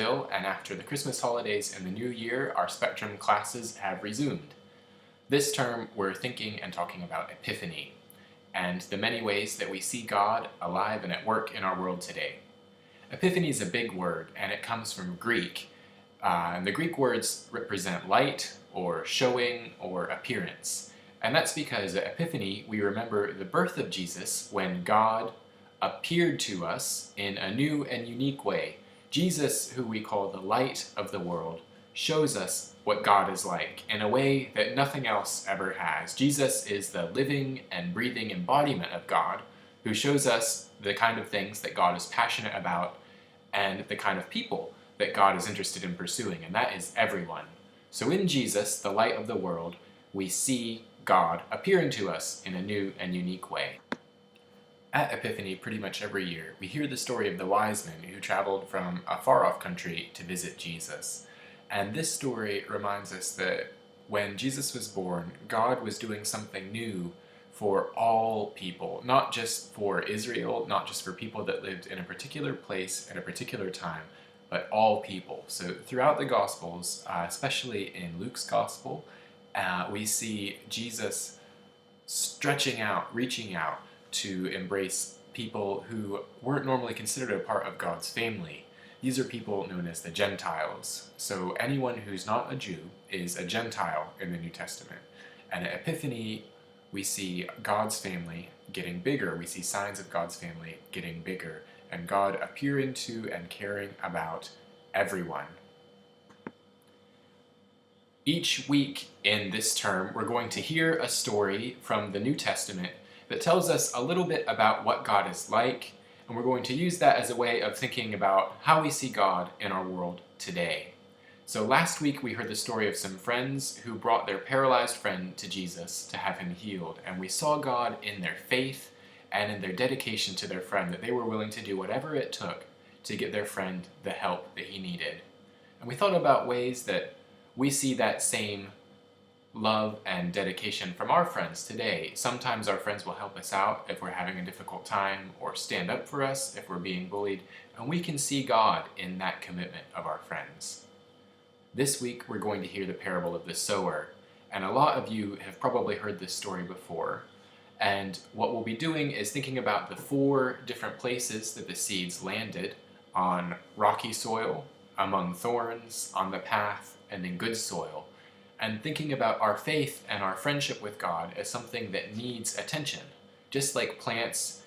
still, and after the Christmas holidays and the New Year, our Spectrum classes have resumed. This term, we're thinking and talking about Epiphany, and the many ways that we see God alive and at work in our world today. Epiphany is a big word, and it comes from Greek. And the Greek words represent light, or showing, or appearance. And that's because at Epiphany, we remember the birth of Jesus when God appeared to us in a new and unique way. Jesus, who we call the light of the world, shows us what God is like in a way that nothing else ever has. Jesus is the living and breathing embodiment of God, who shows us the kind of things that God is passionate about and the kind of people that God is interested in pursuing, and that is everyone. So in Jesus, the light of the world, we see God appearing to us in a new and unique way. At Epiphany, pretty much every year, we hear the story of the wise men who traveled from a far-off country to visit Jesus. And this story reminds us that when Jesus was born, God was doing something new for all people, not just for Israel, not just for people that lived in a particular place at a particular time, but all people. So throughout the Gospels, especially in Luke's Gospel, we see Jesus stretching out, reaching out to embrace people who weren't normally considered a part of God's family. These are people known as the Gentiles. So anyone who's not a Jew is a Gentile in the New Testament. And at Epiphany, we see God's family getting bigger. We see signs of God's family getting bigger, and God appearing to and caring about everyone. Each week in this term, we're going to hear a story from the New Testament that tells us a little bit about what God is like, and we're going to use that as a way of thinking about how we see God in our world today. So last week we heard the story of some friends who brought their paralyzed friend to Jesus to have him healed, and we saw God in their faith and in their dedication to their friend, that they were willing to do whatever it took to get their friend the help that he needed. And we thought about ways that we see that same love and dedication from our friends today. Sometimes our friends will help us out if we're having a difficult time, or stand up for us if we're being bullied, and we can see God in that commitment of our friends. This week we're going to hear the parable of the sower, and a lot of you have probably heard this story before. And what we'll be doing is thinking about the 4 different places that the seeds landed: on rocky soil, among thorns, on the path, and in good soil. And thinking about our faith and our friendship with God as something that needs attention. Just like plants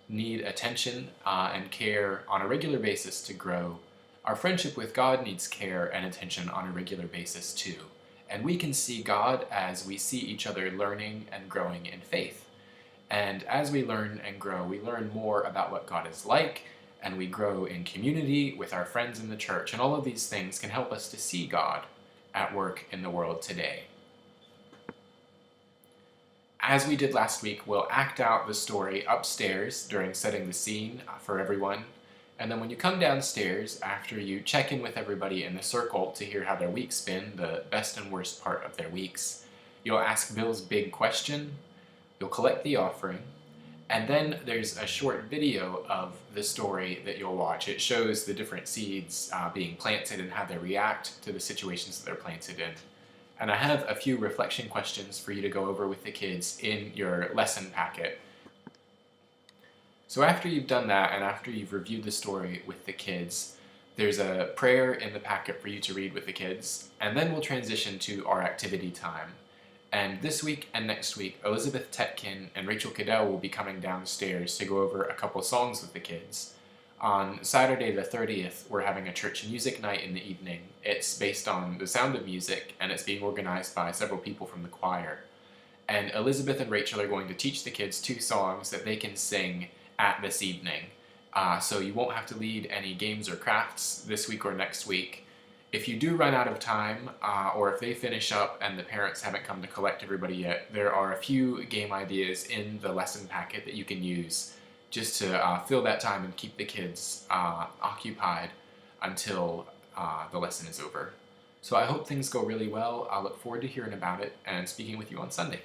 need attention and care on a regular basis to grow, our friendship with God needs care and attention on a regular basis too. And we can see God as we see each other learning and growing in faith. And as we learn and grow, we learn more about what God is like, and we grow in community with our friends in the church. And all of these things can help us to see God at work in the world today. As we did last week, we'll act out the story upstairs during setting the scene for everyone. And then when you come downstairs, after you check in with everybody in the circle to hear how their week's been, the best and worst part of their weeks, you'll ask Bill's big question, you'll collect the offering, and then there's a short video of the story that you'll watch. It shows the different seeds being planted and how they react to the situations that they're planted in. And I have a few reflection questions for you to go over with the kids in your lesson packet. So after you've done that, and after you've reviewed the story with the kids, there's a prayer in the packet for you to read with the kids, and then we'll transition to our activity time. And this week and next week, Elizabeth Tetkin and Rachel Cadell will be coming downstairs to go over a couple songs with the kids. On Saturday the 30th, we're having a church music night in the evening. It's based on The Sound of Music, and it's being organized by several people from the choir. And Elizabeth and Rachel are going to teach the kids 2 songs that they can sing at this evening. So you won't have to lead any games or crafts this week or next week. If you do run out of time, or if they finish up and the parents haven't come to collect everybody yet, there are a few game ideas in the lesson packet that you can use just to fill that time and keep the kids occupied until the lesson is over. So I hope things go really well. I look forward to hearing about it and speaking with you on Sunday.